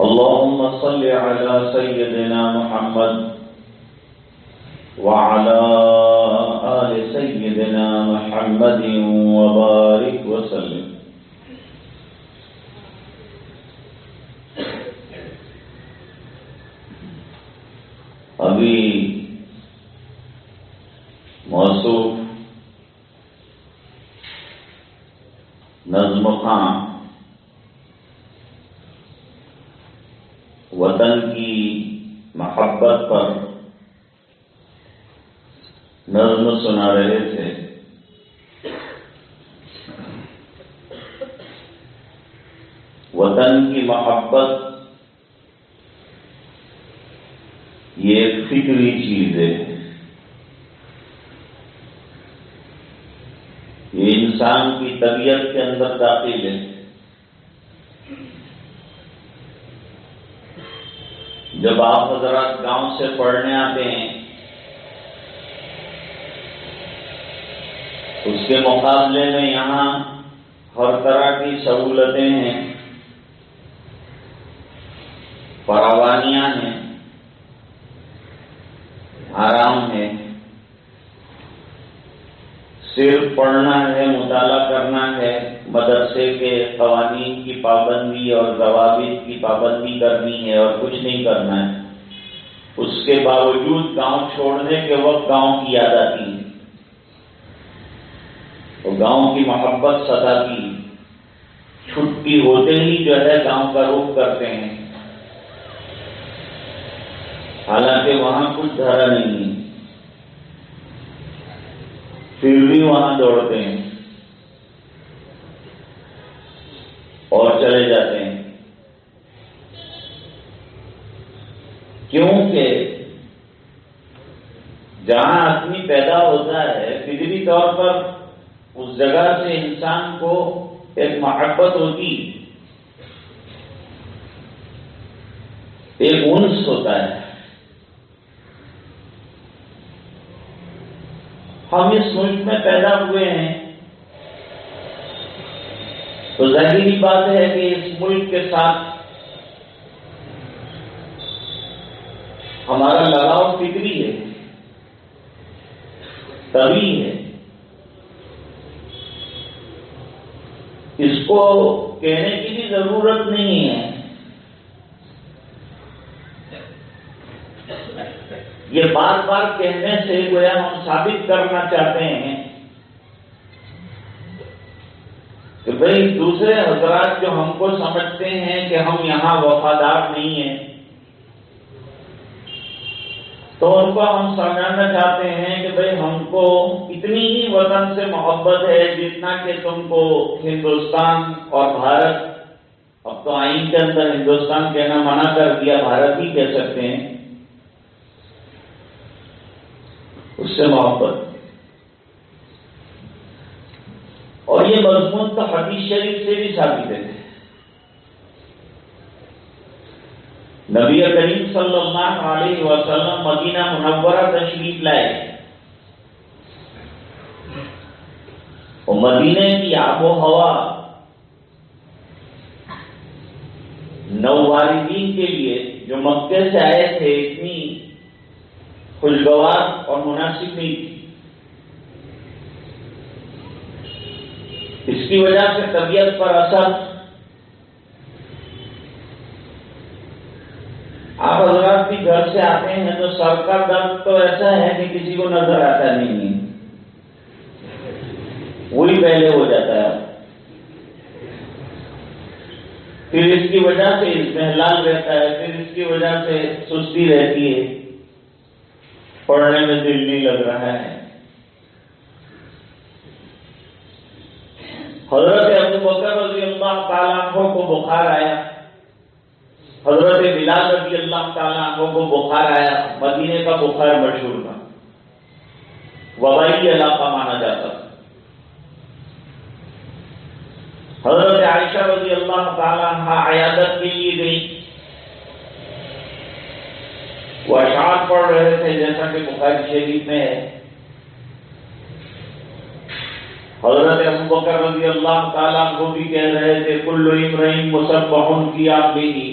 اللهم صل على سيدنا محمد وعلى آل سيدنا محمد وبارك وسلم. ابھی موصوف نظم خاں وطن کی محبت پر نظم سنا رہے تھے. وطن کی محبت یہ ایک فکری چیز ہے. یہ انسان کی طبیعت کے اندر داخل ہے. جب آپ حضرات گاؤں سے پڑھنے آتے ہیں اس کے مقابلے میں یہاں ہر طرح کی سہولتیں ہیں، فراوانیاں ہیں، آرام ہے. صرف پڑھنا ہے، مطالعہ کرنا ہے، مدرسے کے قوانین کی پابندی اور ضوابط کی پابندی کرنی ہے اور کچھ نہیں کرنا ہے. اس کے باوجود گاؤں چھوڑنے کے وقت گاؤں کی یاد آتی ہے، تو گاؤں کی محبت ستاتی. چھٹی ہوتے ہی جو ہے گاؤں کا رخ کرتے ہیں، حالانکہ وہاں کچھ دھرا نہیں ہے، پھر بھی وہاں دوڑتے ہیں اور چلے جاتے ہیں. کیونکہ جہاں آدمی پیدا ہوتا ہے فطری طور پر اس جگہ سے انسان کو ایک محبت ہوتی، ایک انس ہوتا ہے. ہم اس ملک میں پیدا ہوئے ہیں تو ظاہری بات ہے کہ اس ملک کے ساتھ ہمارا لگاؤ فطری ہے، طبعی ہے. اس کو کہنے کی بھی ضرورت نہیں ہے. یہ بار بار کہنے سے گویا ہم ثابت کرنا چاہتے ہیں کہ بھئی دوسرے حضرات جو ہم کو سمجھتے ہیں کہ ہم یہاں وفادار نہیں ہیں، تو ان کو ہم سمجھانا چاہتے ہیں کہ بھئی ہم کو اتنی ہی وطن سے محبت ہے جتنا کہ تم کو ہندوستان اور بھارت. اب تو آئین کے اندر ہندوستان کہنا منع کر دیا، بھارت ہی کہہ سکتے ہیں. اس سے محبت. اور یہ مضمون تو حدیث شریف سے بھی ثابت ہے. نبی کریم صلی اللہ علیہ وسلم مدینہ منورہ تشریف لائے اور مدینے کی آب و ہوا نوواردین کے لیے جو مکے سے آئے تھے اتنی خوشگوار اور مناسب نہیں تھی. اس کی وجہ سے طبیعت پر اثر. آپ حضرات بھی گھر سے آتے ہیں تو سر کا درد تو ایسا ہے کہ کسی کو نظر آتا نہیں ہے، وہی پہلے ہو جاتا ہے. پھر اس کی وجہ سے اضمحلال رہتا ہے، پھر اس کی وجہ سے سستی رہتی ہے، پڑھنے میں دل نہیں لگ رہا ہے. حضرت ابو بکر رضی اللہ تعالیٰ عنہ کو بخار آیا، حضرت بلال رضی اللہ تعالیٰ عنہ کو بخار آیا. مدینے کا بخار مشہور تھا، وبائی علاقہ مانا جاتا تھا. حضرت عائشہ رضی اللہ تعالیٰ عنہ عیادت کے لیے گئی. وہ اشعار پڑھ رہے تھے جیسا کہ بخاری شریف میں ہے. حضرت ابوبکر رضی اللہ تعالیٰ عنہ بھی کہہ رہے تھے کل امرئ مسبح فی عقبہ،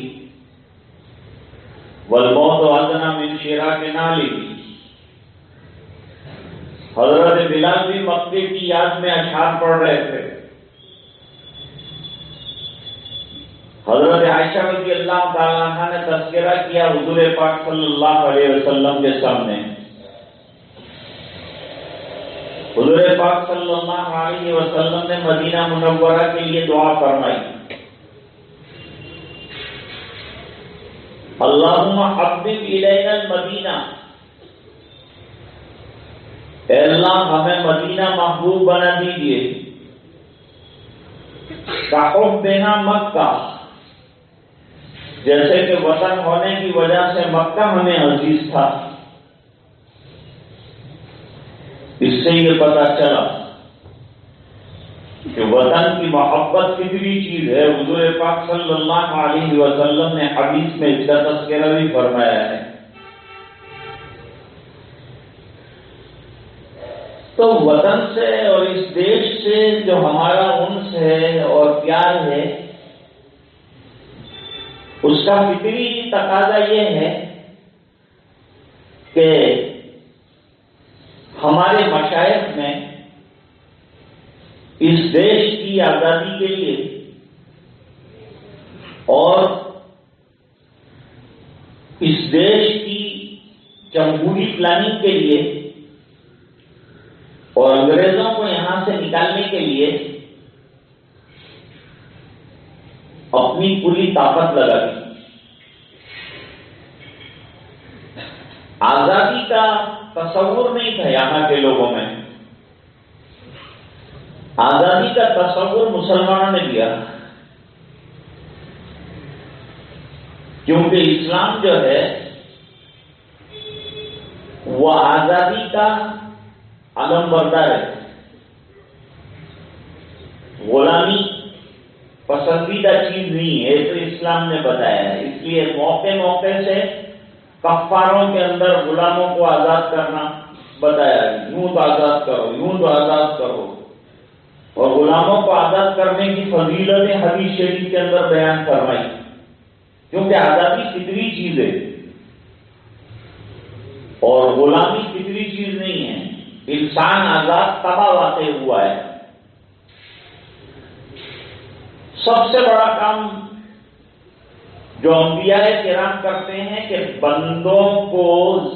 والموت ادنی من شراک نعلی. حضرت بلال بھی مکے کی یاد میں اشعار پڑھ رہے تھے. حضرت عائشہ رضی اللہ تعالیٰ عنہ نے تذکرہ کیا حضور پاک صلی اللہ علیہ وسلم کے سامنے. حضور پاک صلی اللہ علیہ وسلم نے مدینہ منورہ کے لیے دعا فرمائی. اللہم حبب الینا المدینہ، اے اللہ ہمیں مدینہ محبوب بنا دیجیے. کحبنا مکہ، جیسے کہ وطن ہونے کی وجہ سے مکہ ہمیں عزیز تھا. اس سے یہ پتہ چلا کہ وطن کی محبت کتنی چیز ہے. حضور پاک صلی اللہ علیہ وسلم نے حدیث میں اس کا تذکرہ بھی فرمایا ہے. تو وطن سے اور اس دیش سے جو ہمارا انس ہے اور پیار ہے، اس کا فطری تقاضا یہ ہے کہ ہمارے مشائخ نے اس دیش کی آزادی کے لیے اور اس دیش کی جمہوری پلاننگ کے لیے اور انگریزوں کو یہاں سے نکالنے کے لیے اپنی پوری طاقت لگا دی. آزادی کا تصور نہیں تھا یہاں کے لوگوں میں. آزادی کا تصور مسلمانوں نے دیا، کیونکہ اسلام جو ہے وہ آزادی کا علم بردار ہے. غلامی پسندیدہ چیز نہیں ہے، تو اسلام نے بتایا ہے. اس لیے موقع موقع سے کفاروں کے اندر غلاموں کو آزاد کرنا بتایا ہے. یوں تو آزاد کرو، یوں تو آزاد کرو. اور غلاموں کو آزاد کرنے کی فضیلت حدیث شریف کے اندر بیان فرمائی، کیونکہ آزادی فطری چیز ہے اور غلامی فطری چیز نہیں ہے. انسان آزاد تباہ واقع ہوا ہے. سب سے بڑا کام جو انبیاء کرام کرتے ہیں کہ بندوں کو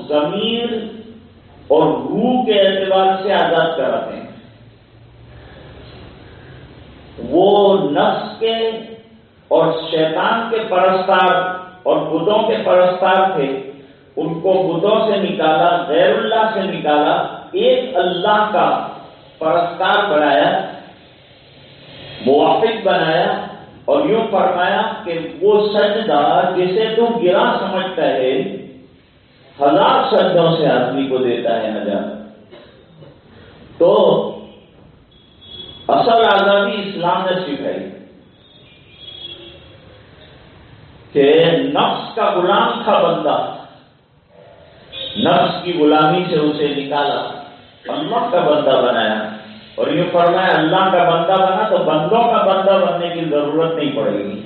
ضمیر اور روح کے اعتبار سے آزاد کراتے ہیں. وہ نفس کے اور شیطان کے پرستار اور بتوں کے پرستار تھے، ان کو بتوں سے نکالا، غیر اللہ سے نکالا، ایک اللہ کا پرستار بنایا، موافق بنایا، اور یوں فرمایا کہ وہ سجدہ جسے تو گرا سمجھتا ہے 1000 سجدوں سے آدمی کو دیتا ہے نجات. تو اصل آزادی اسلام نے سکھائی کہ نفس کا غلام تھا بندہ، نفس کی غلامی سے اسے نکالا، اللہ کا بندہ بنایا. اور یہ فرمایا اللہ کا بندہ بنا تو بندوں کا بندہ بننے کی ضرورت نہیں پڑے گی،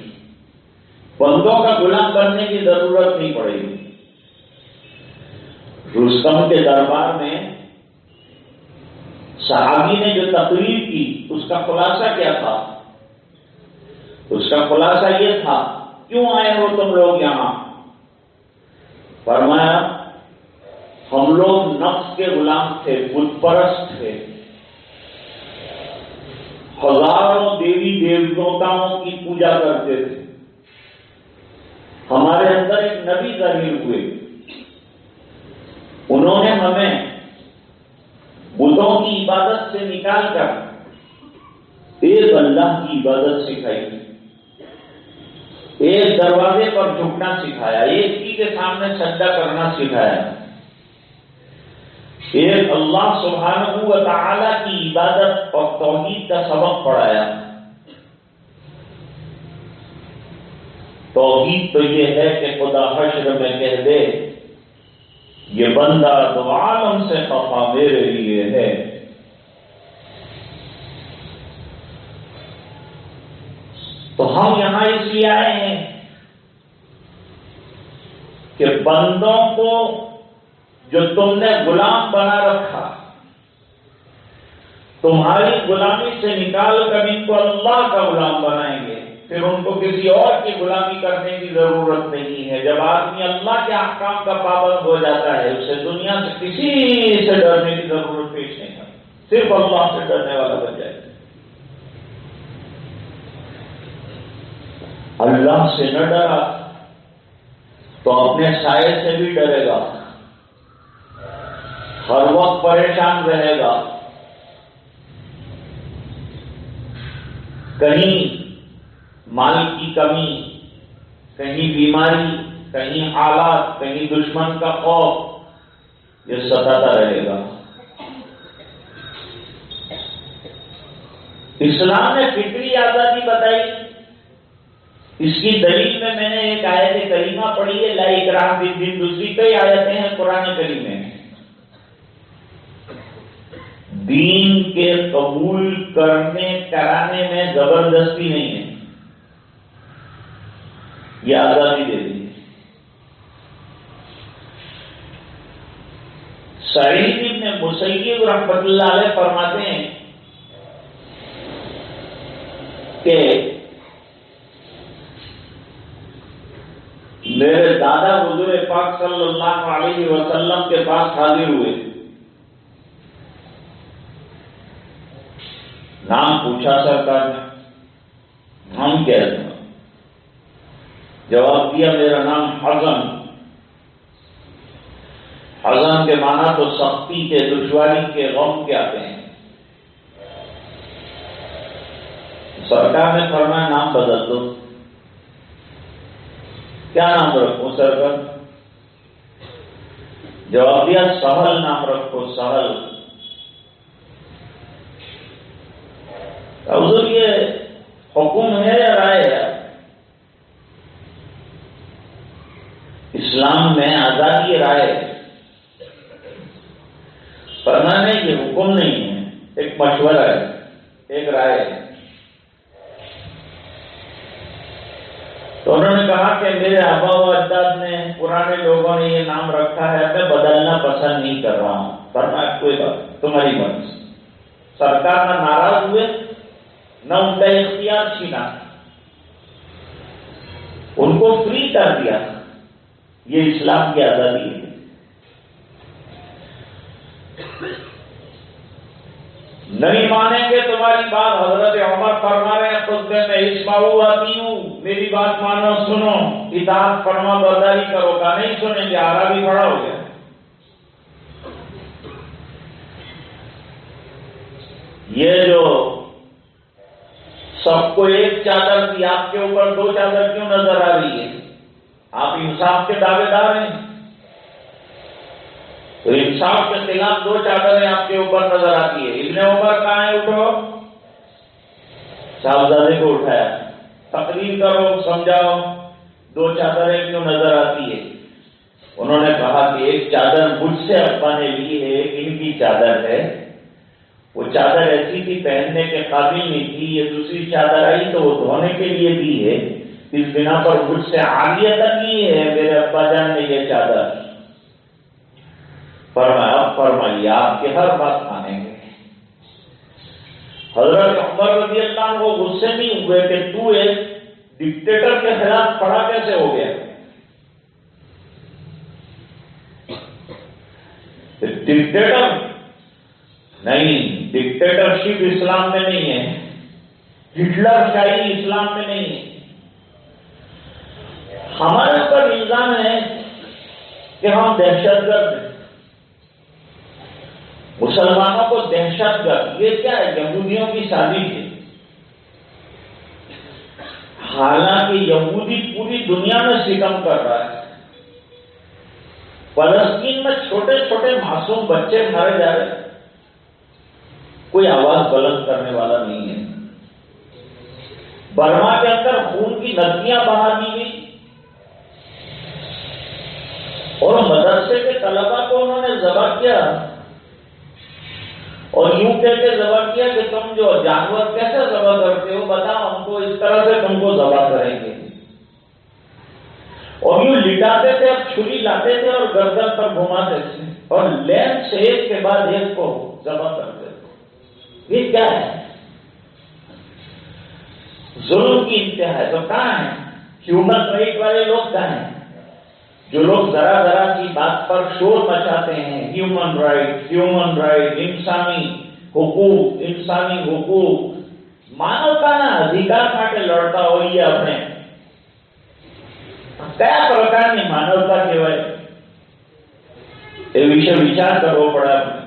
بندوں کا غلام بننے کی ضرورت نہیں پڑے گی. رستم کے دربار میں صحابی نے جو تقریر کی اس کا خلاصہ کیا تھا؟ اس کا خلاصہ یہ تھا، کیوں آئے ہو تم لوگ یہاں؟ فرمایا ہم لوگ نفس کے غلام تھے، بت پرست تھے، ہزاروں دیوی دیوتاؤں کی پوجا کرتے تھے. ہمارے اندر ایک نبی ظاہر ہوئے، انہوں نے ہمیں بتوں کی عبادت سے نکال کر ایک اللہ کی عبادت سکھائی، ایک دروازے پر جھکنا سکھایا، ایک ہی کے سامنے سجدہ کرنا سکھایا، ایک اللہ سبحانہ و تعالی کی عبادت اور توحید کا سبق پڑھایا. توحید تو یہ ہے کہ خدا حشر میں کہہ دے یہ بندہ دو عالم سے خفا میرے لیے ہے. تو ہم یہاں اس لیے آئے ہیں کہ بندوں کو جو تم نے غلام بنا رکھا، تمہاری غلامی سے نکال کر ان کو اللہ کا غلام بنائیں گے، پھر ان کو کسی اور کی غلامی کرنے کی ضرورت نہیں ہے۔ جب آدمی اللہ کے احکام کا پابند ہو جاتا ہے، اسے دنیا سے کسی سے ڈرنے کی ضرورت پیش نہیں کرتی، صرف اللہ سے ڈرنے والا بن جائے۔ اللہ سے نہ ڈرا تو اپنے سائے سے بھی ڈرے گا، ہر وقت پریشان رہے گا، کہیں مال کی کمی، کہیں بیماری، کہیں حالات، کہیں دشمن کا خوف، یہ ستاتا رہے گا۔ اسلام نے فطری آزادی بتائی، اس کی دلیل میں نے ایک آیت کریمہ پڑھی ہے، لا اکراہ فی الدین، دوسری کئی آیتیں ہیں قرآن کریم میں۔ دین کے قبول کرانے میں زبردستی نہیں ہے، یہ آزادی دے دی۔ سعید بن مسیب رحمۃ اللہ علیہ فرماتے ہیں کہ میرے دادا حضور پاک صلی اللہ علیہ وسلم کے پاس حاضر ہوئے، نام پوچھا سرکار نے، ہم کہتے ہیں، جواب دیا میرا نام حزن۔ حزن کے معنی تو سختی کے، دشواری کے، غم کے آتے ہیں۔ سرکار نے فرمایا نام بدل دو۔ کیا نام رکھو سرکار؟ جواب دیا سہل نام رکھو، سہل۔ حضور یہ حکم ہے یا رائے ہے؟ اسلام میں آزادی رائے ہے، فرمانے یہ حکم نہیں ہے، ایک مشورہ ہے، ایک رائے ہے۔ تو انہوں نے کہا کہ میرے آبا و اجداد نے، پرانے لوگوں نے یہ نام رکھا ہے، میں بدلنا پسند نہیں کر رہا ہوں۔ فرمایا کوئی بات، تمہاری مرضی۔ سرکار نہ ناراض ہوئے، نہ ان کا اختیار چھینا، ان کو فری کر دیا۔ یہ اسلام کی آزادی ہے۔ نہیں مانیں گے تمہاری بات، حضرت عمر فرما رہے ہیں خطبے میں، اسمعوا واطیعوا، میری بات مانو، سنو، اطاعت فرما برداری کرو گا، نہیں سنیں گے، عربی بڑا ہو گیا۔ یہ جو سب کو ایک چادر دی، آپ کے اوپر دو چادر کیوں نظر آ رہی ہے؟ آپ انصاف کے دعوے دار ہیں، تو انصاف کے خلاف دو چادریں آپ کے اوپر نظر آتی ہے۔ ابن عمر کہاں ہے؟ اٹھو، صاحبزادے کو اٹھایا، تقریر کرو، سمجھاؤ، دو چادریں کیوں نظر آتی ہے؟ انہوں نے کہا کہ ایک چادر مجھ سے ابا نے لی ہے، ایک ان کی چادر ہے، وہ چادر ایسی تھی پہننے کے قابل نہیں تھی، یہ دوسری چادر آئی تو وہ دھونے کے لیے دی ہے، اس بنا پر مجھ سے عاریتاً لی ہے میرے ابا جان نے یہ چادر۔ فرمایا اب فرمائیے، آپ کی ہر بات مانیں گے۔ حضرت عمر رضی اللہ عنہ غصے نہیں ہوئے کہ تو ایک ڈکٹیٹر کے خلاف کھڑا کیسے ہو گیا؟ ڈکٹیٹر نہیں، ڈکٹیٹرشپ اسلام میں نہیں ہے، ہٹلر شاہی اسلام میں نہیں ہے۔ ہمارے اوپر الزام ہے کہ ہم دہشت گرد ہیں، مسلمانوں کو دہشت گرد، یہ کیا ہے؟ یہودیوں کی سازش ہے۔ حالانکہ یہودی پوری دنیا میں ستم کر رہا ہے، فلسطین میں چھوٹے چھوٹے معصوم بچے مارے جا رہے ہیں، کوئی آواز بلند کرنے والا نہیں ہے۔ برما کے اندر خون کی ندیاں بہا دی گئی، اور مدرسے کے طلبا کو انہوں نے ذبح کیا، اور یوں کہہ کے ذبح کیا کہ تم جو جانور کیسے ذبح کرتے ہو، بتاؤ ہم کو، اس طرح سے تم کو ذبح کریں گے۔ اور یوں لٹاتے تھے اور چھری لاتے تھے اور گردن پر گھماتے تھے اور لین سے ایک کے بعد ایک کو ذبح کرتے تھے. یہ کیا ہے؟ ظلم کی انتہا ہے. تو کہاں ہے ہیومن رائٹ والے لوگ؟ کہاں ہیں جو لوگ ذرا ذرا کی بات پر شور مچاتے ہیں؟ ہیومن رائٹ، انسانی حقوق، انسانی حقوق، માનવતાના અધિકાર માટે લડતા હોઈએ આપણે. કયા પ્રકારની માનવતા કહેવાય એ વિશે વિચાર કરવો પડે આપણે.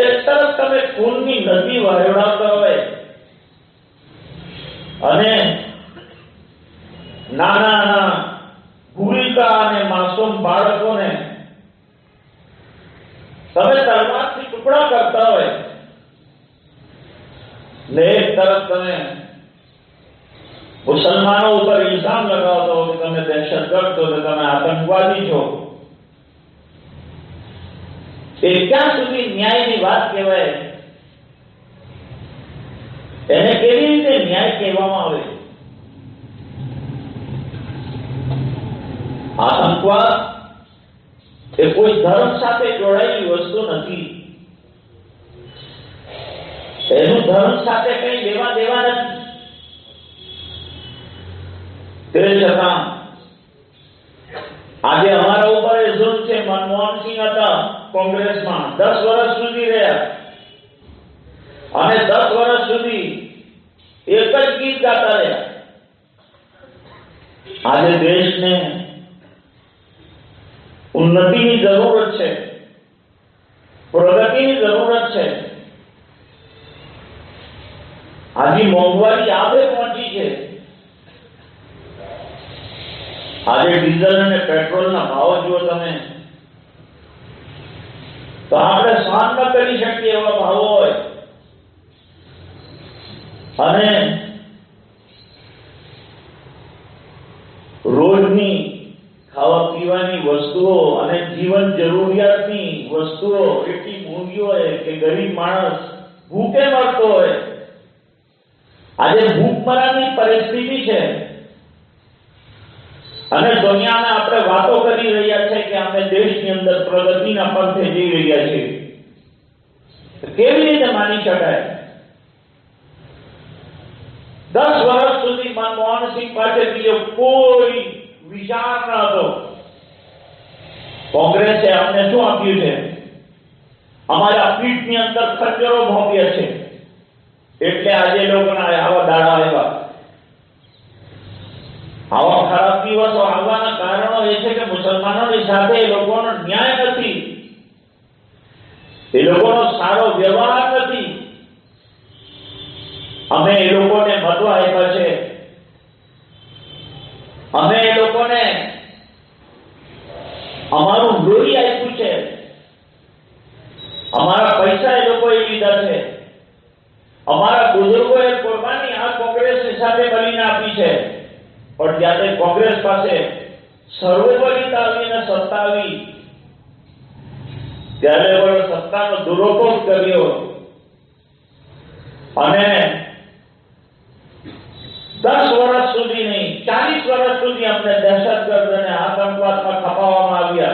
એક તરફ તમે ખૂનની નદી વહેવડાવતા હોય અને નાના ભૂલકા અને માસૂમ બાળકોને તમે તલવારથી ટુકડા કરતા હોય ને એક તરફ તમે મુસલમાનો ઉપર ઇલ્ઝામ લગાવતા હો કે તમે દહેશતગર્દ છો, કે તમે આતંકવાદી છો. એ ક્યાં સુધી ન્યાયની વાત કહેવાય? એને કેવી રીતે ન્યાય કહેવામાં આવે? આતંકવાદ એ કોઈ ધર્મ સાથે જોડાયેલી વસ્તુ નથી. એનું ધર્મ સાથે કઈ લેવા દેવા નથી. તે છતાં આજે અમારા ઉપર એ જુલ્મ છે. મનમોહન સિંહ હતા કોંગ્રેસમાં, 10 વર્ષ સુધી રહ્યા અને 10 વર્ષ સુધી એક જ ગીત ગાતા રહ્યા. આજે દેશને ઉન્નતિની જરૂરત છે, પ્રગતિની જરૂરત છે. આજે મોંઘવારી આભે પહોંચી છે. આજે ડીઝલ અને પેટ્રોલના ભાવ જુઓ તમે, તો આપણે સહન ન કરી શકીએ એવા ભાવો હોય. અને રોજની ખાવા પીવાની વસ્તુઓ અને જીવન જરૂરિયાતની વસ્તુઓ એટલી મોંઘી હોય કે ગરીબ માણસ ભૂખે મરતો હોય. આજે ભૂખમરાની પરિસ્થિતિ છે અને દુનિયામાં આપણે વાતો કરી રહ્યા છે કે અમે દેશની અંદર પ્રગતિના પંથે જઈ રહ્યા છીએ. કેવી રીતે માની શકાય? 10 વર્ષ સુધી મનમોહન સિંહ પાસે બીજો કોઈ વિચાર ન હતો. કોંગ્રેસે અમને શું આપ્યું છે? અમારા પીઠની અંદર ખંજરો ભોંપ્યા છે. એટલે આજે લોકોના આવા દાડા આવ્યા. આવા ખરાબ દિવસો આવવાના કારણો એ છે કે મુસલમાનોની સાથે એ લોકોનો ન્યાય નથી, એ લોકોનો સારો વ્યવહાર નથી. અમે એ લોકોને મતો આપ્યા છે, અમે એ લોકોને અમારું લોહી આપ્યું છે, અમારા પૈસા એ લોકોએ લીધા છે, અમારા બુઝુર્ગોએ કુરબાની આ કોંગ્રેસની સાથે બલીને આપી છે. પણ જ્યારે કોંગ્રેસ પાસે સર્વોપરિતા આવીને સત્તા આવી ત્યારે એમણે સત્તાનો દુરુપયોગ કર્યો અને 10 વર્ષ સુધી નહીં, 40 વર્ષ સુધી અમને દહેશતગર્દ અને આતંકવાદમાં ખપાવવામાં આવ્યા.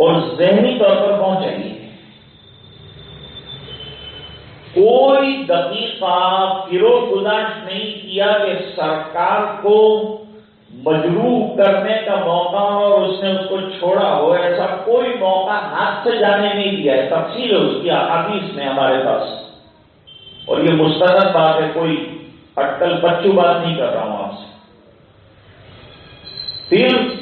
اور ذہنی طور پر پہنچائیے۔ کوئی دقیقہ فروغ گزارش نہیں کیا کہ سرکار کو مجروح کرنے کا موقع ہو اور اس نے اس کو چھوڑا ہو، ایسا کوئی موقع ہاتھ سے جانے نہیں دیا ہے۔ تفصیل ہے اس کی احادیث میں ہمارے پاس، اور یہ مستند بات ہے، کوئی اٹکل بچوں بات نہیں کر رہا ہوں آپ سے۔ پھر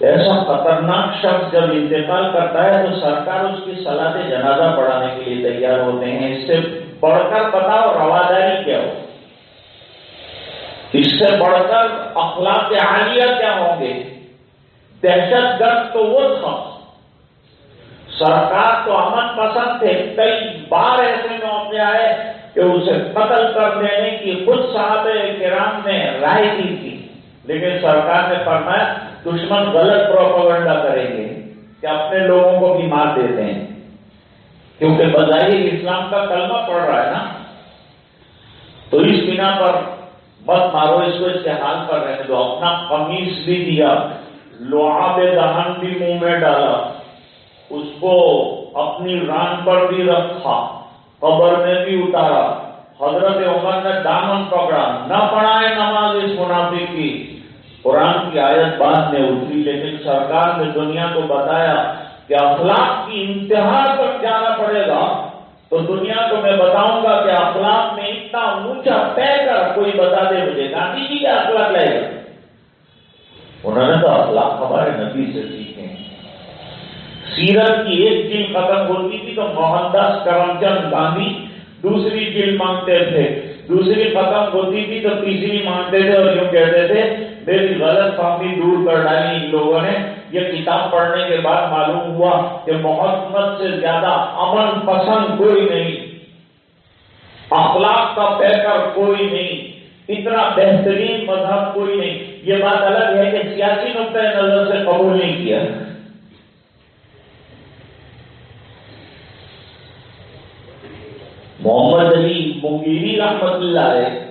ایسا خطرناک شخص جب انتقال کرتا ہے تو سرکار اس کی صلاۃ جنازہ پڑھانے کے لیے تیار ہوتے ہیں۔ اس سے بڑھ کر بتاؤ رواداری کیا ہو، اس سے بڑھ کر اخلاق عالیہ کیا ہوں گے؟ دہشت گرد تو وہ تھا، سرکار تو امن پسند تھے، کئی بار ایسے موقع آئے کہ اسے قتل کر دینے کی خود صحابہ کرام نے رائے دی تھی، لیکن سرکار نے فرمایا دشمن غلط پروپیگنڈا کریں گے کہ اپنے لوگوں کو بھی مار دیتے ہیں، کیونکہ بظاہر اسلام کا کلمہ پڑھ رہا ہے نا، تو اس بنا پر مت مارو اس کو، اس کے حال پر رہنے دو۔ اپنا قمیص بھی دیا، لعاب دہن بھی منہ میں ڈالا، اس کو اپنی ران پر بھی رکھا، قبر میں بھی اتارا۔ حضرت عمر نے دامن پکڑا، نہ پڑھائے نماز اس منافق کی۔ قرآن کی آیت بعد میں اتری، لیکن سرکار نے دنیا کو بتایا کہ اخلاق کی انتہا تک جانا پڑے گا، تو دنیا کو میں بتاؤں گا کہ اخلاق میں اتنا اونچا طے کر کوئی بتا دے مجھے گاندھی جی کیا اخلاق لائے گا؟ انہوں نے تو اخلاق ہمارے نبی سے سیکھے۔ سیرت کی ایک جلد ختم ہوتی تھی تو موہن داس کرم چند گاندھی دوسری جلد مانگتے تھے، دوسری ختم ہوتی تھی تو تیسری مانگتے تھے، اور یوں کہتے تھے میری غلط فہمی دور کر ڈالی ان لوگوں نے۔ یہ کتاب پڑھنے کے بعد معلوم ہوا کہ محمد سے زیادہ امن پسند کوئی نہیں، اخلاق کا پیکر کوئی نہیں، اتنا بہترین مذہب کوئی نہیں۔ یہ بات الگ ہے کہ سیاسی نقطۂ نظر سے قبول نہیں کیا۔ محمد علی منگیری رحمت اللہ علیہ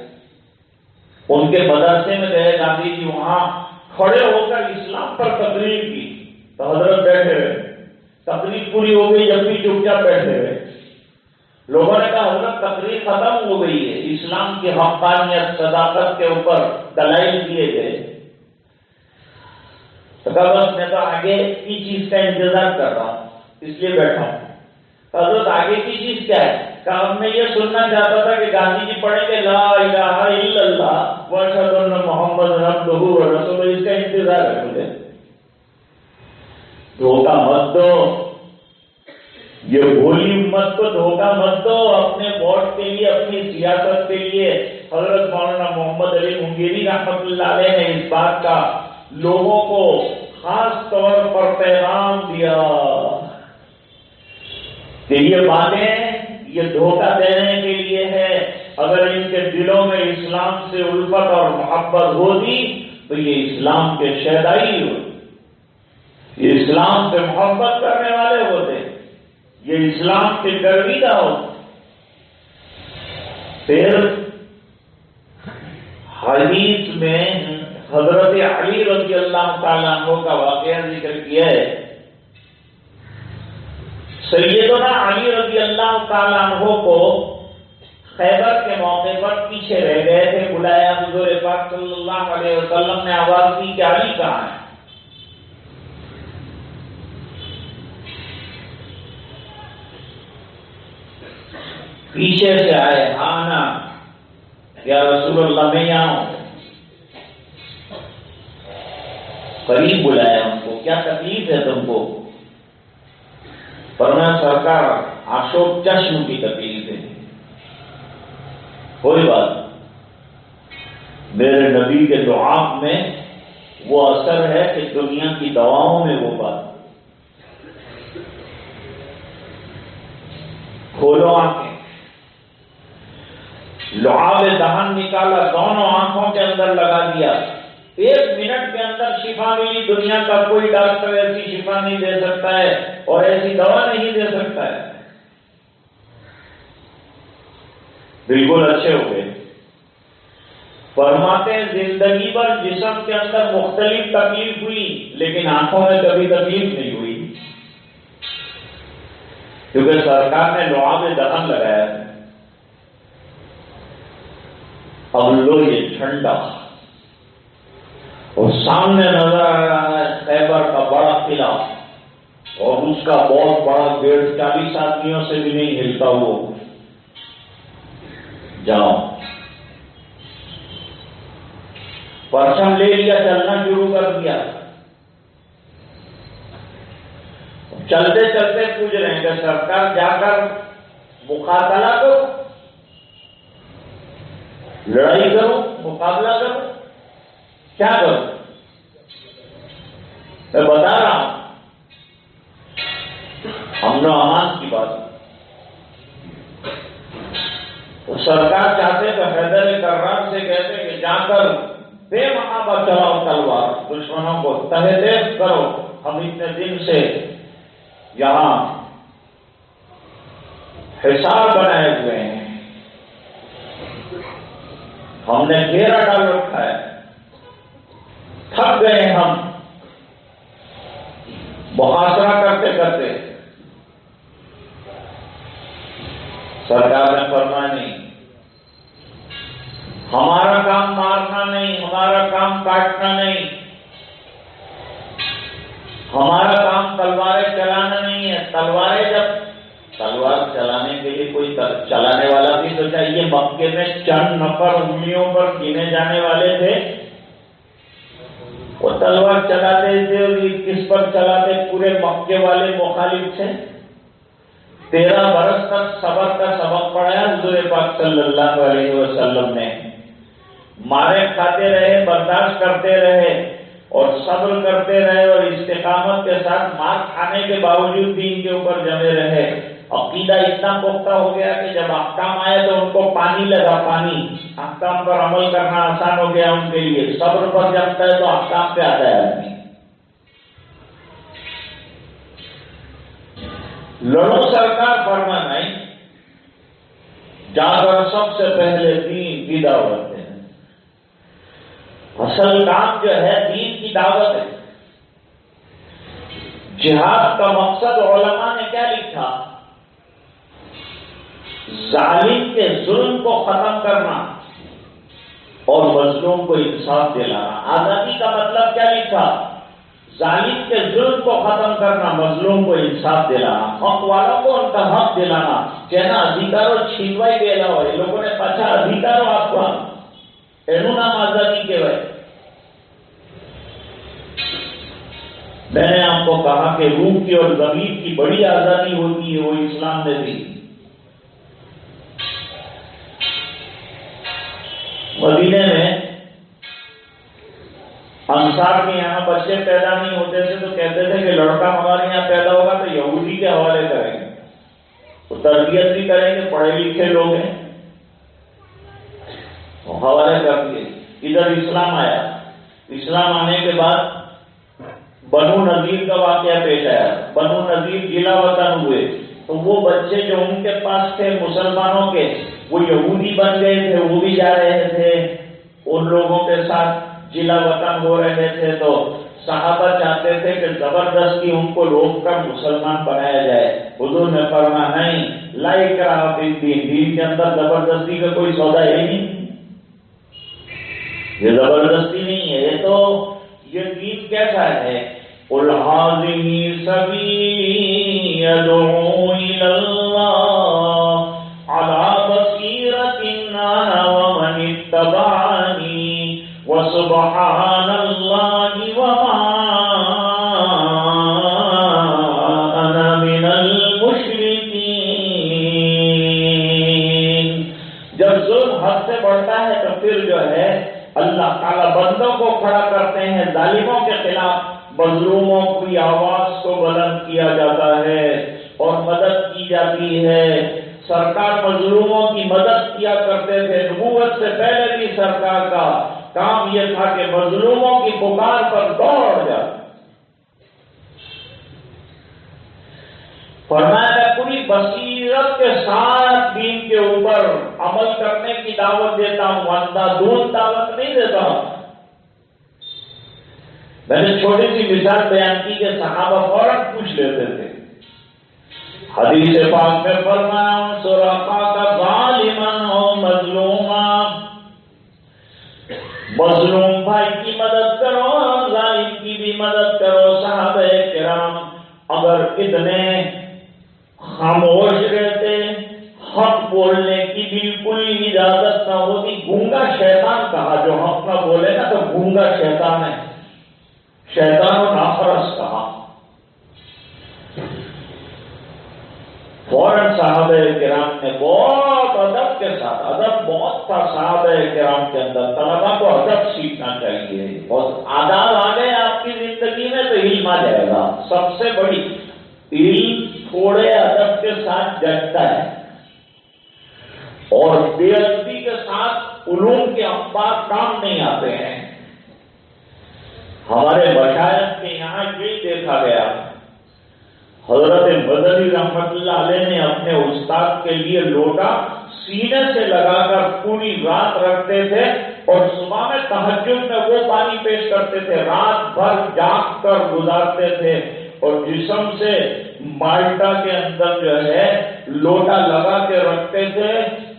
ان کے مدرسے میں گئے گاندھی جی، وہاں کھڑے ہو کر اسلام پر تقریر کی تو حضرت بیٹھے ہوئے، تقریر پوری ہو گئی جب بھی چپ چاپ بیٹھے ہوئے۔ لوگوں نے کہا حضرت تقریر ختم ہو گئی ہے، اسلام کی حقانیت صداقت کے اوپر دلائل دیے گئے، تو کہا بس میں تو آگے کی چیز کا انتظار کر رہا ہوں اس لیے بیٹھا ہوں۔ حضرت آگے کی چیز کیا ہے؟ کہا میں یہ سننا چاہتا تھا کہ گاندھی جی پڑھیں گے لا الہ الا اللہ واشہد ان محمد عبدہ ورسولہ، اس کا انتظار ہے مجھے۔ دھوکہ مت دو، یہ بھولی امت کو دھوکہ مت دو اپنے ووٹ کے لیے، اپنی سیاست کے لیے۔ حضرت مولانا محمد علی منگیری رحمۃ اللہ علیہ نے اس بات کا لوگوں کو خاص طور پر پیغام دیا کہ یہ باتیں یہ دھوکہ دینے کے لیے ہے، اگر ان کے دلوں میں اسلام سے الفت اور محبت ہوتی تو یہ اسلام کے شیدائی ہوتے، یہ اسلام سے محبت کرنے والے ہوتے، یہ اسلام کے گرویدہ ہوتے۔ پھر حدیث میں حضرت علی رضی اللہ تعالیٰ عنہ کا واقعہ ذکر کیا ہے۔ سیدنا علی رضی اللہ تعالیٰ عنہ کو خیبر کے موقع پر پیچھے رہ گئے تھے، بلایا حضور پاک صلی اللہ علیہ وسلم نے، آواز دی کہ علی کہاں ہے؟ پیچھے سے آئے، ہاں نا یا رسول اللہ میں یہاں ہوں۔ قریب بلایا ان کو، کیا تکلیف ہے تم کو؟ فرمایا سرکار آشوب چشم کی تکلیف ہے۔ کوئی بات، میرے نبی کے دعا میں وہ اثر ہے کہ دنیا کی دواؤں میں وہ بات۔ کھولو آنکھیں، لعاب دہن نکالا، دونوں آنکھوں کے اندر لگا دیا، 1 منٹ کے اندر شفا ملی۔ دنیا کا کوئی ڈاکٹر ایسی شفا نہیں دے سکتا ہے اور ایسی دوا نہیں دے سکتا ہے۔ بالکل اچھے ہو گئے۔ فرماتے ہیں زندگی بھر جسم کے اندر مختلف تکلیف ہوئی لیکن آنکھوں میں کبھی تکلیف نہیں ہوئی، کیونکہ سرکار نے لعاب دہن لگایا ہے۔ اب لو یہ جھنڈا اور سامنے نظر آ رہا ہے خیبر کا بڑا قلعہ اور اس کا بہت بڑا گیٹ، 40 آدمیوں سے بھی نہیں ہلتا وہ۔ جاؤ، پرچم لے لیا، چلنا شروع کر دیا۔ چلتے چلتے پوچھ رہے ہیں کہ سرکار جا کر مقابلہ کرو، لڑائی کرو، مقابلہ کرو، کیا کرو؟ میں بتا رہا ہوں، امن و امان کی بات۔ تو سرکار چاہتے تو حیدر کرار سے کہتے کہ جا کر بے محابہ چلاؤ تلوار، دشمنوں کو تہہ تیز کرو، ہم اتنے دن سے یہاں حصار بنائے ہوئے ہیں، ہم نے گھیرا ڈال رکھا ہے، تھک گئے ہم محاصرہ کرتے کرتے۔ سرکار نے فرمایا نہیں، ہمارا کام مارنا نہیں، ہمارا کام کاٹنا نہیں، ہمارا کام تلواریں چلانا نہیں ہے۔ تلواریں جب تلوار چلانے کے لیے کوئی چلانے والا بھی تو چاہیے۔ مکے میں چند نفر انگلیوں پر گنے جانے والے تھے، وہ تلوار چلاتے تھے اور کس پر چلاتے؟ پورے مکے والے مخالف تھے۔ 13 برس تک صبر کا سبق پڑھایا حضور پاک صلی اللہ علیہ وسلم نے۔ مارے کھاتے رہے، برداشت کرتے رہے اور صبر کرتے رہے اور استقامت کے ساتھ مار کھانے کے باوجود دین کے اوپر جمے رہے۔ عقیدہ اتنا پختہ ہو گیا کہ جب احکام آئے تو ان کو پانی لگا، پانی احکام پر عمل کرنا آسان ہو گیا ان کے لیے۔ صبر پر جمتا ہے تو احکام پہ آتا ہے آدمی۔ لڑو سرکار فرما نہیں، جا کر سب سے پہلے دین کی دعوت ہے۔ اصل کام جو ہے دین کی دعوت ہے۔ جہاد کا مقصد علماء نے کیا لکھا؟ ظالم کے ظلم کو ختم کرنا اور مظلوم کو انصاف دلانا۔ آزادی کا مطلب کیا لکھا؟ ظالم کے ظلم کو ختم کرنا، مظلوم کو انصاف دلانا، حق والوں کو ان کا حق دلانا۔ کہنا ادھیکاروں چھینوائی دینا ہو، یہ لوگوں نے پچھا ادھیکاروں آپ کو اینو نام آزادی کے وے۔ میں نے آپ کو کہا کہ روح کی اور ضمیر کی بڑی آزادی ہوتی ہے، وہ اسلام نے دی۔ مدینے میں انصار کے یہاں بچے پیدا نہیں ہوتے تھے تو کہتے تھے کہ لڑکا ہمارے یہاں پیدا ہوگا تو یہودی کے حوالے کریں گے، وہ تربیت بھی کریں گے، پڑھے لکھے لوگ ہیں، حوالے کر دیے۔ ادھر اسلام آیا، اسلام آنے کے بعد بنو نذیر کا واقعہ پیش آیا۔ بنو نذیر ضلع وطن ہوئے تو وہ بچے جو ان کے پاس تھے مسلمانوں کے، وہ یہودی بن گئے تھے، وہ بھی جا رہے تھے ان لوگوں کے ساتھ، ضلع وطن ہو رہے تھے۔ تو صحابہ چاہتے تھے کہ زبردستی ان کو روک کر مسلمان بنایا جائے۔ حضور نے فرمایا نہیں، لا اکراہ فی الدین، دین کے اندر زبردستی کا کوئی سودا ہے نہیں، یہ زبردستی نہیں ہے، یہ تو یہ دین کیسا ہے؟ قل ھذہ سبیلی ادعو الی اللہ علی بصیرۃ انا ومن اتبعنی وسبحان اللہ وما انا من المشرکین۔ جب ظلم حد سے بڑھتا ہے تو پھر جو ہے اللہ تعالیٰ بندوں کو کھڑا کرتے ہیں ظالموں کے خلاف، مظلوموں کی آواز کو بلند کیا جاتا ہے اور مدد کی جاتی ہے۔ سرکار مظلوموں کی مدد کیا کرتے تھے۔ نبوت سے پہلے بھی سرکار کا کام یہ تھا کہ مظلوموں کی پکار پر دوڑ جائے۔ فرمایا پوری بصیرت کے ساتھ دین کے اوپر عمل کرنے کی دعوت دیتا ہوں، اندھادھند دعوت نہیں دیتا ہوں۔ میں نے چھوٹی سی مثال بیان کی کہ صحابہ فوراً پوچھ لیتے تھے۔ حدیث پاک میں فرمایا سراقہ کا ظالمن ہو مظلوما، مظلوم بھائی کی مدد کرو، ظالم کی بھی مدد کرو۔ صحابہ کرام اگر اتنے خاموش رہتے، حق بولنے کی بالکل اجازت نہ ہوتی، گونگا شیطان کہا، جو حق نہ بولے نا تو گونگا شیطان ہے، شیطان و نافرس کہا۔ فوراً صحابہ کرام نے بہت ادب کے ساتھ، ادب بہت تھا صحابہ کرام کے اندر، طلبا کو ادب سیکھنا چاہیے، بہت آداب آ گئے آپ کی زندگی میں تو علم آ جائے گا۔ سب سے بڑی علم تھوڑے ادب کے ساتھ جگتا ہے، اور بے ادبی کے ساتھ علوم کے انبار کام نہیں آتے ہیں۔ ہمارے مشائخ کے یہاں یہ دیکھا گیا، حضرت مدنی رحمت اللہ علیہ نے اپنے استاد کے لیے لوٹا سینے سے لگا کر پوری رات رکھتے تھے، اور صبح میں تہجد میں وہ پانی پیش کرتے تھے، رات بھر جاگ کر گزارتے تھے، اور جسم سے مالٹا کے اندر جو ہے لوٹا لگا کے رکھتے تھے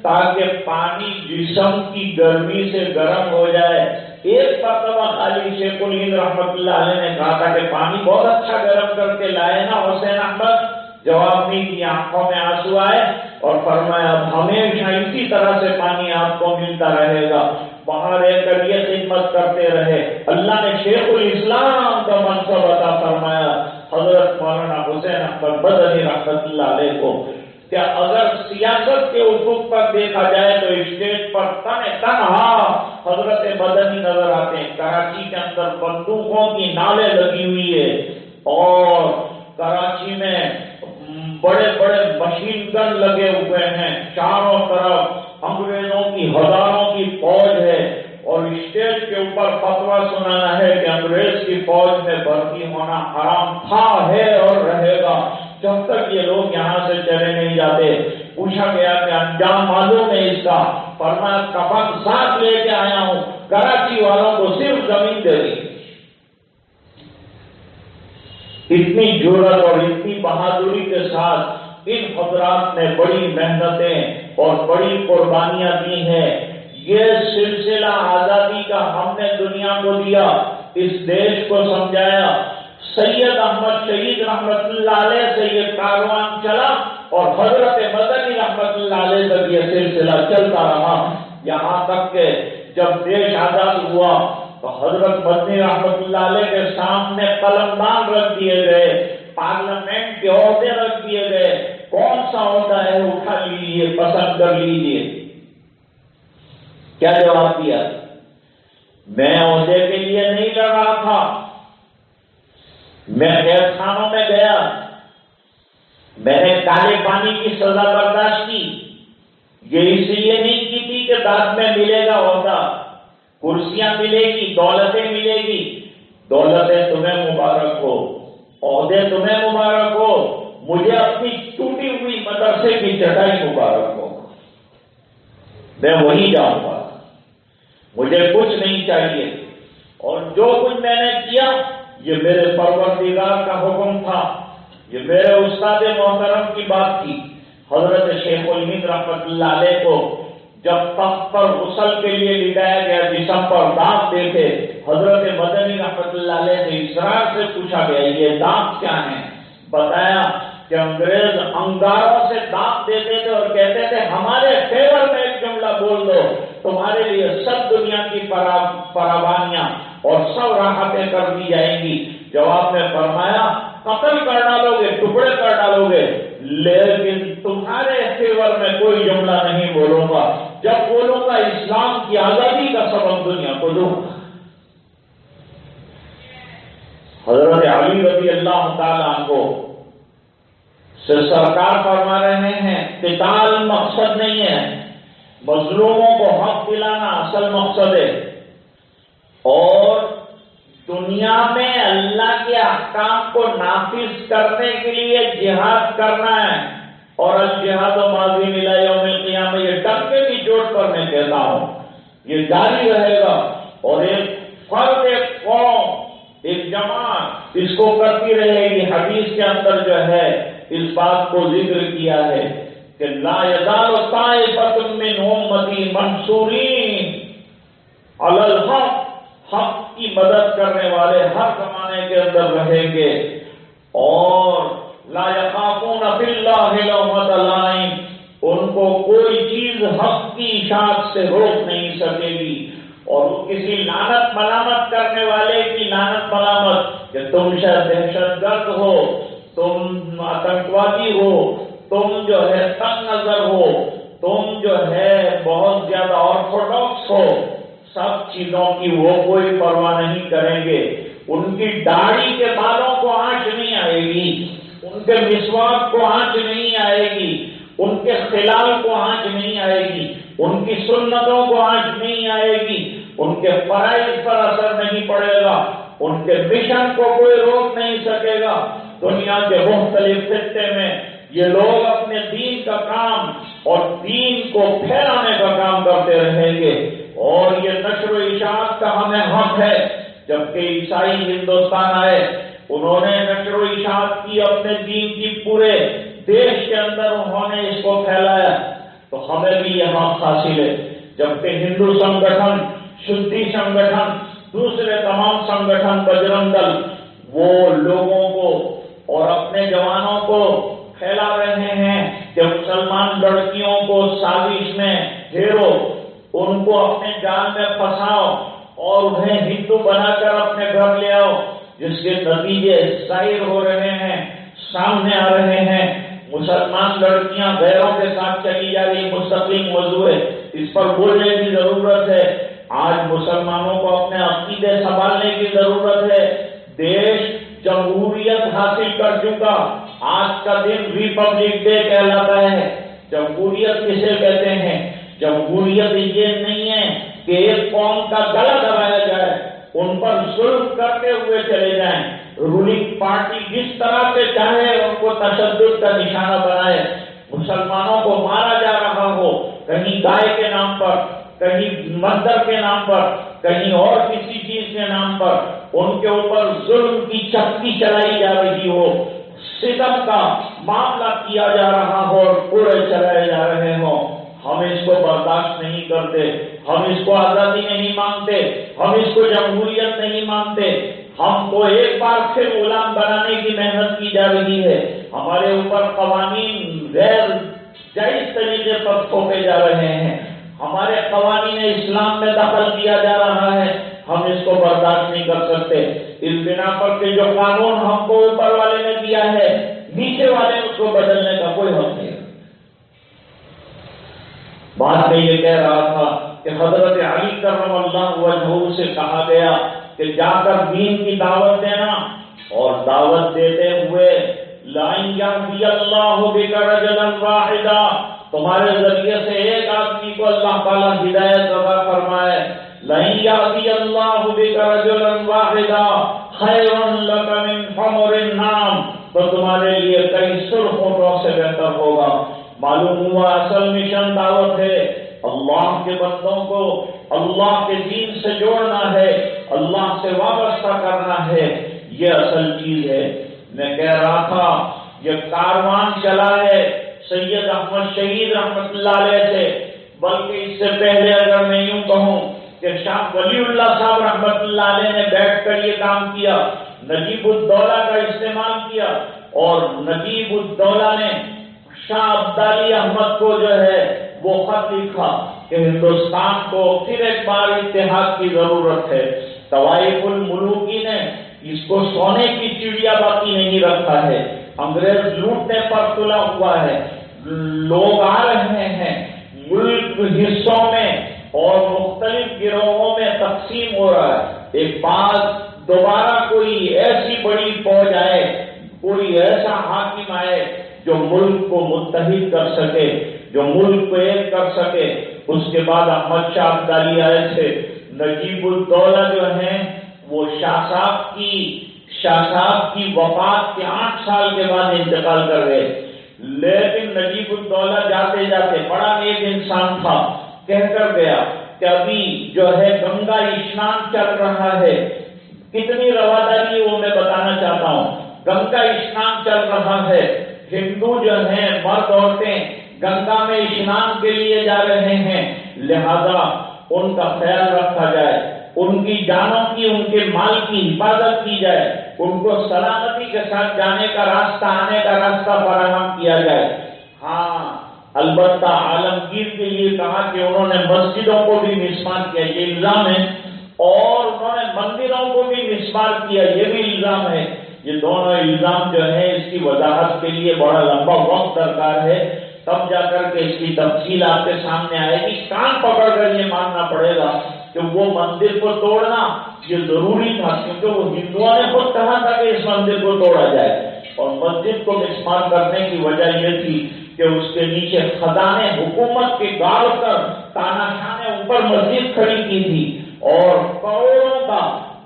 تاکہ پانی جسم کی گرمی سے گرم ہو جائے۔ ایک مرتبہ خالی شیخ الہند رحمت اللہ علیہ نے کہا تھا کہ پانی بہت اچھا گرم کر کے لائے نا حسین احمد، جواب نہیں دیا، آنکھوں میں آنسو آئے اور فرمایا اب ہمیشہ اسی طرح سے پانی آپ کو ملتا رہے گا، وہاں رہ کر یہ خدمت کرتے رہے۔ اللہ نے شیخ الاسلام کا منصب عطا فرمایا حضرت مولانا حسین احمد مدنی رحمت اللہ علیہ کو۔ کہ اگر سیاست کے افق پر دیکھا جائے تو اسٹیج پر تنہا حضرت مدنی نظر آتے ہیں۔ کراچی کے اندر بندوقوں کی نالیں لگی ہوئی ہے، اور کراچی میں بڑے بڑے مشین گن لگے ہوئے ہیں، چاروں طرف انگریزوں کی ہزاروں کی فوج ہے، اور اسٹیج کے اوپر فتویٰ سنانا ہے کہ انگریز کی فوج میں بھرتی ہونا حرام تھا، ہے اور رہے گا جب تک یہ لوگ یہاں سے چلے نہیں جاتے۔ پوچھا گیا کہ انجام معلوم ہے اس کا؟ فرمایا کفن ساتھ لے کے آیا ہوں، کراچی والوں کو صرف زمین دے دی۔ اتنی جرأت اور اتنی بہادری کے ساتھ ان حضرات نے بڑی محنتیں اور بڑی قربانیاں دی ہیں۔ یہ سلسلہ آزادی کا ہم نے دنیا کو دیا، اس دیش کو سمجھایا۔ سید احمد شہید رحمت اللہ علیہ سے یہ کاروان چلا، اور حضرت مدنی رحمت اللہ علیہ تک یہ سلسلہ چلتا رہا، یہاں تک کہ جب دیش آزاد ہوا تو حضرت مدنی رحمت اللہ علیہ کے سامنے قلمدان رکھ دیے گئے، پارلیمنٹ کے عہدے رکھ دیے گئے، کون سا عہدہ ہے اٹھا لیجیے، پسند کر لیجیے۔ کیا جواب دیا؟ میں عہدے کے لیے نہیں لڑ رہا تھا، میں قید خانوں میں گیا، میں نے کالے پانی کی سزا برداشت کی، یہ اس لیے نہیں کی تھی کہ بعد میں ملے گا عہدہ، کرسیاں ملے گی، دولتیں ملے گی، دولتیں تمہیں مبارک ہو، عہدے تمہیں مبارک ہو، مجھے اپنی ٹوٹی ہوئی مدرسے کی چٹائی مبارک ہو، میں وہیں جاؤں گا، مجھے کچھ نہیں چاہیے، اور جو کچھ میں نے کیا یہ میرے پروردگار کا حکم تھا، یہ میرے استاد محترم کی بات تھی۔ حضرت شیخ الہند رحمت اللہ علیہ کو جب تخت پر غسل کے لیے لٹایا گیا، جسم پر داغ دیکھے، حضرت مدنی رحمت اللہ علیہ سے اسرار سے پوچھا گیا یہ داغ کیا ہیں؟ بتایا کہ انگریز انگاروں سے داغ دیتے تھے اور کہتے تھے ہمارے فیور میں ایک جملہ بول دو، تمہارے لیے سب دنیا کی فراوانیاں اور سب راحتیں کر دی جائیں گی۔ جواب میں فرمایا قتل کر ڈالو گے، ٹکڑے کر ڈالو گے، لیکن تمہارے فیور میں کوئی جملہ نہیں بولوں گا، جب بولوں گا اسلام کی آزادی کا سبب دنیا کو دوں گا۔ حضرت علی رضی اللہ تعالیٰ عنہ سے سرکار فرما رہے ہیں قتال مقصد نہیں ہے، مظلوموں کو حق دلانا اصل مقصد ہے، اور دنیا میں اللہ کے احکام کو نافذ کرنے کے لیے جہاد کرنا ہے، اور الجہاد و ماضی الی یوم القیامہ، یہ ڈٹ کے بھی چوٹ پر میں کہتا ہوں یہ جاری رہے گا، اور ایک فرد، ایک قوم، ایک جماعت اس کو کرتی رہے گی۔ حدیث کے اندر جو ہے اس بات کو ذکر کیا ہے کہ لا یزال طائفۃ من امتی منصورین علی الحق، حق کی مدد کرنے والے ہر زمانے کے اندر رہیں گے، اور لا یخافون فی اللہ لومۃ لائم، ان کو کوئی چیز حق کی اشاعت سے روک نہیں سکے گی، اور کسی لعنت ملامت کرنے والے کی لعنت ملامت کہ تم شاید دہشت گرد ہو، تم آتنکوادی ہو، تم جو ہے تنگ نظر ہو، تم جو ہے بہت زیادہ آرتھوڈاکس ہو، سب چیزوں کی وہ کوئی پرواہ نہیں کریں گے۔ ان کی داڑھی کے بالوں کو آنچ نہیں آئے گی، ان کے مسواک کو آنچ نہیں آئے گی، ان کے خلال کو آنچ نہیں آئے گی، ان کی سنتوں کو آنچ نہیں آئے گی، ان کے فرائض پر اثر نہیں پڑے گا، ان کے مشن کو کوئی روک نہیں سکے گا۔ دنیا کے مختلف خطے میں یہ لوگ اپنے دین کا کام اور دین کو پھیلانے کا کام کرتے رہیں گے، اور یہ نشر و اشاعت کا ہمیں حق ہے۔ جبکہ عیسائی ہندوستان آئے، انہوں نے نشر و اشاعت کی اپنے دین کی، پورے دیش کے اندر انہوں نے اس کو پھیلایا، تو ہمیں بھی یہ حق حاصل ہے۔ جبکہ ہندو سنگٹھن، شدھی سنگٹھن، دوسرے تمام سنگٹھن، بجرنگ دل، وہ لوگوں کو اور اپنے جوانوں کو پھیلا رہے ہیں کہ مسلمان لڑکیوں کو سازش میں گھیرو، ان کو اپنے جال میں پھنساؤ اور انہیں ہندو بنا کر اپنے گھر لے آؤ، جس کے نتیجے ظاہر ہو رہے ہیں، سامنے آ رہے ہیں۔ مسلمان لڑکیاں غیروں کے ساتھ چلی جا رہی، مستقل موضوع ہے، اس پر بولنے کی ضرورت ہے۔ آج مسلمانوں کو اپنے عقیدے سنبھالنے کی ضرورت ہے۔ دیش جمہوریت حاصل کر چکا، آج کا دن ریپبلک ڈے کہلاتا ہے۔ جمہوریت کسے کہتے ہیں؟ جمہوریت یہ نہیں ہے کہ ایک قوم کا گلا دبایا جائے، ان پر ظلم کرتے ہوئے چلے جائیں، رولنگ پارٹی جس طرح سے چاہے ان کو تشدد کا نشانہ بنائے، مسلمانوں کو مارا جا رہا ہو، کہیں گائے کے نام پر، کہیں مندر کے نام پر، کہیں اور کسی چیز کے نام پر ان کے اوپر ظلم کی چکی چلائی جا رہی ہو، ستم کا معاملہ کیا جا رہا ہو اور پورے چلائے جا رہے ہوں، ہم اس کو برداشت نہیں کرتے، ہم اس کو آزادی نہیں مانتے، ہم اس کو جمہوریت نہیں مانتے۔ ہم کو ایک بار پھر غلام بنانے کی محنت کی جا رہی ہے، ہمارے اوپر قوانین غیر جائز طریقے پر تھوپے جا رہے ہیں، ہمارے قوانین اسلام میں دخل کیا جا رہا ہے، ہم اس کو برداشت نہیں کر سکتے۔ اس بنا پر کہ جو قانون ہم کو اوپر والے نے دیا ہے، نیچے والے اس کو بدلنے کا کوئی حق نہیں۔ بعد میں یہ کہہ رہا تھا کہ حضرت علی کرم اللہ وجہہ سے کہا گیا کہ جا کر دین کی دعوت دینا، اور دعوت دیتے ہوئے لَإِن يَهْدِيَ اللَّهُ بِكَ رَجُلًا وَاحِدًا، تمہارے ذریعے سے ایک آدمی کو اللہ تعالیٰ ہدایت عطا فرمائے، لَإِن يَهْدِيَ اللَّهُ بِكَ رَجُلًا وَاحِدًا خَيْرٌ لَكَ مِنْ حُمُرِ النَّعَمِ، تو تمہارے لیے کئی سرخ اونٹوں سے بہتر ہوگا۔ معلوم ہوا اصل مشن دعوت ہے، اللہ کے بندوں کو اللہ کے دین سے جوڑنا ہے، اللہ سے وابستہ کرنا ہے، یہ اصل چیز ہے۔ میں کہہ رہا تھا یہ کاروان چلا ہے سید احمد شہید رحمت اللہ علیہ سے، بلکہ اس سے پہلے اگر میں یوں کہوں کہ شاہ ولی اللہ صاحب رحمت اللہ علیہ نے بیٹھ کر یہ کام کیا، نجیب الدولہ کا استعمال کیا، اور نجیب الدولہ نے شاہ عبدالی احمد کو جو ہے وہ خط لکھا کہ ہندوستان کو پھر ایک بار اتحاد کی ضرورت ہے۔ طوائف الملوکی نے اس کو سونے کی چڑیا باقی نہیں رکھا ہے، انگریز لوٹنے پر تلا ہوا ہے، لوگ آ رہے ہیں، ملک حصوں میں اور مختلف گروہوں میں تقسیم ہو رہا ہے۔ ایک بار دوبارہ کوئی ایسی بڑی فوج آئے، کوئی ایسا حاکم آئے جو ملک کو متحد کر سکے، جو ملک کو ایک کر سکے۔ اس کے بعد احمد شاہ عبدالی آئے تھے، نجیب الدولہ جو ہیں وہ شاہ صاحب کی وفات کے 8 سال کے بعد انتقال کر گئے، لیکن نجیب الدولہ جاتے جاتے بڑا نیک انسان تھا، کہہ کر گیا کہ ابھی جو ہے گنگا اسنان چل رہا ہے. کتنی رواداری وہ میں بتانا چاہتا ہوں. گنگا اسنان چل رہا ہے، ہندو جو ہیں مرد عورتیں گنگا میں اسنان کے لیے جا رہے ہیں، لہذا ان کا خیال رکھا جائے، ان کی جانوں کی، ان کے مال کی حفاظت کی جائے، ان کو سلامتی کے ساتھ جانے کا راستہ، آنے کا راستہ فراہم کیا جائے. ہاں البتہ عالمگیر کے لیے کہا کہ انہوں نے مسجدوں کو بھی مسمار کیا، یہ الزام ہے، اور انہوں نے مندروں کو بھی مسمار کیا، یہ بھی الزام ہے. یہ دونوں الزام جو ہے اس کی وضاحت کے لیے بڑا لمبا وقت درکار ہے، تب جا کر کے اس کی تفصیل آپ کے سامنے آئے گی. کان پکڑ کر یہ ماننا پڑے گا کہ وہ مندر کو توڑنا یہ ضروری تھا، کیونکہ وہ ہندوؤں نے خود کہا تھا کہ اس مندر کو توڑا جائے، اور مسجد کو مسمار کرنے کی وجہ یہ تھی کہ اس کے نیچے خزانے حکومت کے گاڑ کر تاناشاہ نے اوپر مسجد کھڑی کی تھی، اور کروڑوں کا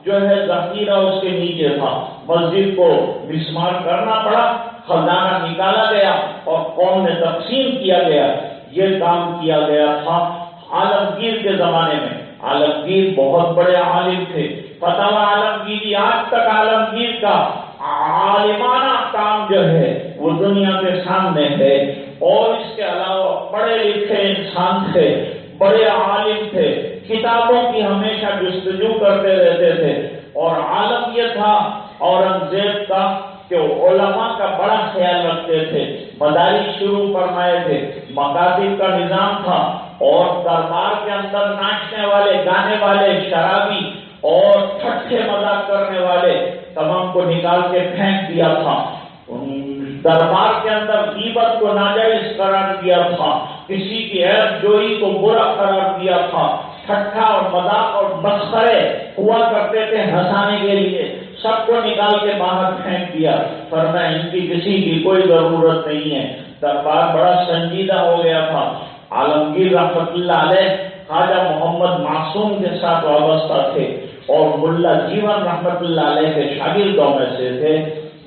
جو ہے ذخیرہ اس کے نیچے تھا. مسجد کو مسمار کرنا پڑا، خزانہ نکالا گیا اور قوم میں تقسیم کیا گیا. یہ کام کیا گیا تھا عالمگیر کے زمانے میں. عالمگیر بہت بڑے عالم تھے. فتاوی عالمگیری آج تک عالمگیر کا عالمانہ کام جو ہے وہ دنیا کے سامنے ہے. اور اس کے علاوہ پڑھے لکھے انسان تھے، بڑے عالم تھے، کتابوں کی ہمیشہ جستجو کرتے رہتے تھے. اور عالم یہ تھا اورنگزیب کا کہ علماء کا بڑا خیال رکھتے تھے، مدارس شروع فرمائے تھے، مکاتب کا نظام تھا، اور دربار کے اندر ناچنے والے، گانے والے، شرابی اور ٹھٹھے مذاق کرنے والے تمام کو نکال کے پھینک دیا تھا. دربار کے اندر غیبت کو ناجائز قرار دیا تھا، کسی کی عیب جوئی کو برا قرار دیا تھا. ٹھٹھا اور مذاق اور مسخرے ہوا کرتے تھے ہنسانے کے لیے، سب کو نکال کے باہر پھینک دیا. فرمایا ان کی کسی کی کوئی ضرورت نہیں ہے. دربار بڑا سنجیدہ ہو گیا تھا. عالمگیر رحمت اللہ علیہ خواجہ محمد معصوم کے ساتھ وابستہ تھے، اور ملا جیون رحمت اللہ علیہ کے شاگردوں میں سے تھے.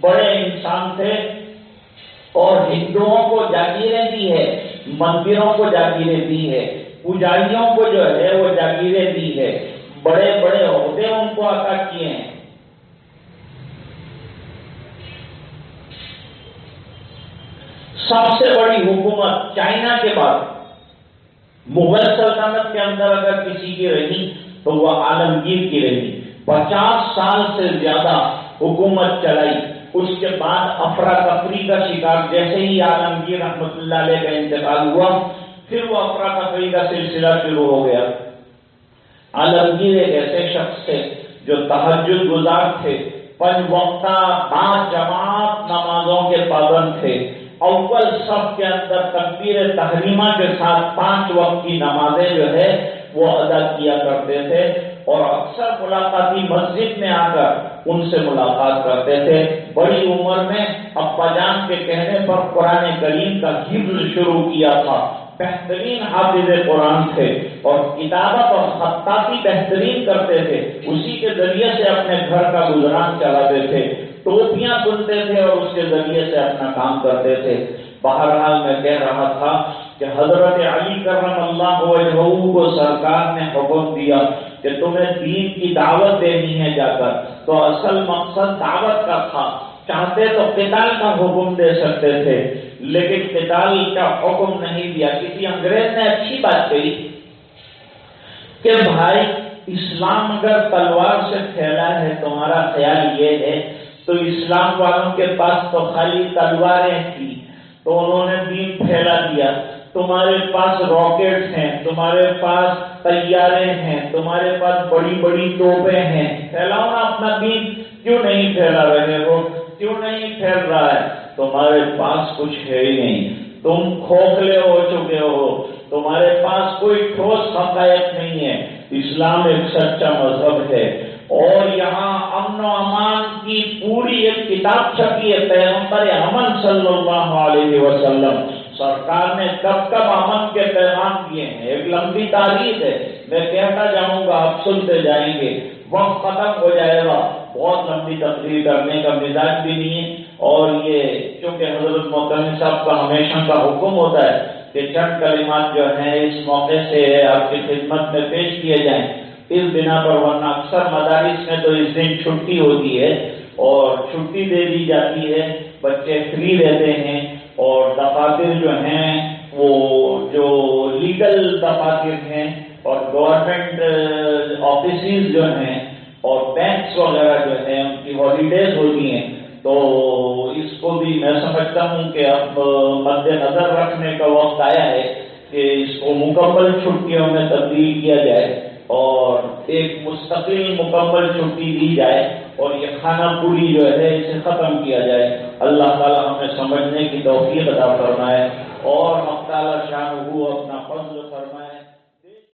بڑے انسان تھے، اور ہندوؤں کو جاگیریں دی ہے، مندروں کو جاگیریں دی ہے، پجاریوں کو جو ہے وہ جاگیریں دی ہے، بڑے بڑے عہدے ان کو عطا کیے ہیں. سب سے بڑی حکومت چائنا کے بعد مغل سلطنت کے اندر اگر کسی کی رہی تو وہ عالمگیر کی رہی. 50 سال سے زیادہ حکومت چلائی. اس کے بعد افراتفری کا شکار، جیسے ہی عالمگیر رحمت اللہ علیہ کا انتقال ہوا پھر وہ افراتفری کا سلسلہ شروع ہو گیا. عالمگیر ایک ایسے شخص تھے جو تہجد گزار تھے، 5 وقتہ باجماعت نمازوں کے پابند تھے. اول صف کے اندر تکبیر تحریمہ کے ساتھ 5 وقت کی نمازیں جو ہے وہ ادا کیا کرتے تھے، اور اکثر ملاقاتی مسجد میں آ کر ان سے ملاقات کرتے تھے. بڑی عمر میں ابا جان کے کہنے پر قرآن کریم کا حفظ شروع کیا تھا. بہترین حافظ قرآن تھے، اور کتابت اور خطاطی بہترین کرتے تھے. اسی کے ذریعے سے اپنے گھر کا گزران چلاتے تھے. ٹوپیاں بنتے تھے اور اس کے ذریعے سے اپنا کام کرتے تھے. بہرحال میں کہہ رہا تھا کہ حضرت علی کرم اللہ وجہہ کو سرکار نے حکم دیا کہ تمہیں دین کی دعوت دینی ہے جا کر. تو اصل مقصد دعوت کا تھا. چاہتے تو قتال کا حکم دے سکتے تھے، لیکن قتال کا حکم نہیں دیا. کسی انگریز نے اچھی بات کہی کہ بھائی اسلام اگر تلوار سے پھیلا ہے، تمہارا خیال یہ ہے تو اسلام والوں کے پاس تو خالی تلواریں تھی تو انہوں نے دین پھیلا دیا. تمہارے پاس راکٹس ہیں، تمہارے پاس طیارے ہیں، تمہارے پاس بڑی بڑی توپیں ہیں، پھیلاؤ نا اپنا دین. کیوں نہیں پھیلا رہے ہو؟ کیوں نہیں پھیل رہا ہے؟ تمہارے پاس کچھ ہے ہی نہیں، تم کھوکھلے ہو چکے ہو، تمہارے پاس کوئی ٹھوس حقائق نہیں ہے. اسلام ایک سچا مذہب ہے، اور یہاں امن و امان کی پوری ایک کتاب چھپی ہے. پیغمبر امن صلی اللہ علیہ وسلم سرکار نے کب کب امن کے پیغام دیے ہیں، ایک لمبی تاریخ ہے. میں کہتا جاؤں گا، آپ سنتے جائیں گے، وقت ختم ہو جائے گا. بہت لمبی تقریر کرنے کا مزاج بھی نہیں ہے، اور یہ چونکہ حضرت محترم صاحب کا ہمیشہ کا حکم ہوتا ہے کہ چند کلمات جو ہیں اس موقع سے آپ کی خدمت میں پیش کیے جائیں، اس بنا پر، ورنہ اکثر مدارس میں تو اس دن چھٹی ہوتی ہے اور چھٹی دے دی جاتی ہے، بچے فری رہتے ہیں، اور دفاتر جو ہیں وہ جو لیگل دفاتر ہیں اور گورنمنٹ آفیسز جو ہیں اور بینکس وغیرہ جو ہیں ان کی ہالیڈیز ہوتی ہیں، تو اس کو بھی میں سمجھتا ہوں کہ اب مد نظر رکھنے کا وقت آیا ہے کہ اس کو مکمل چھٹیوں میں تبدیل کیا جائے اور ایک مستقل مکمل چھٹی دی جائے اور یہ کھانا پوری جو ہے اسے ختم کیا جائے۔ اللہ تعالیٰ ہمیں سمجھنے کی توفیق عطا فرمائے اور اللہ تعالیٰ شانہ اپنا فضل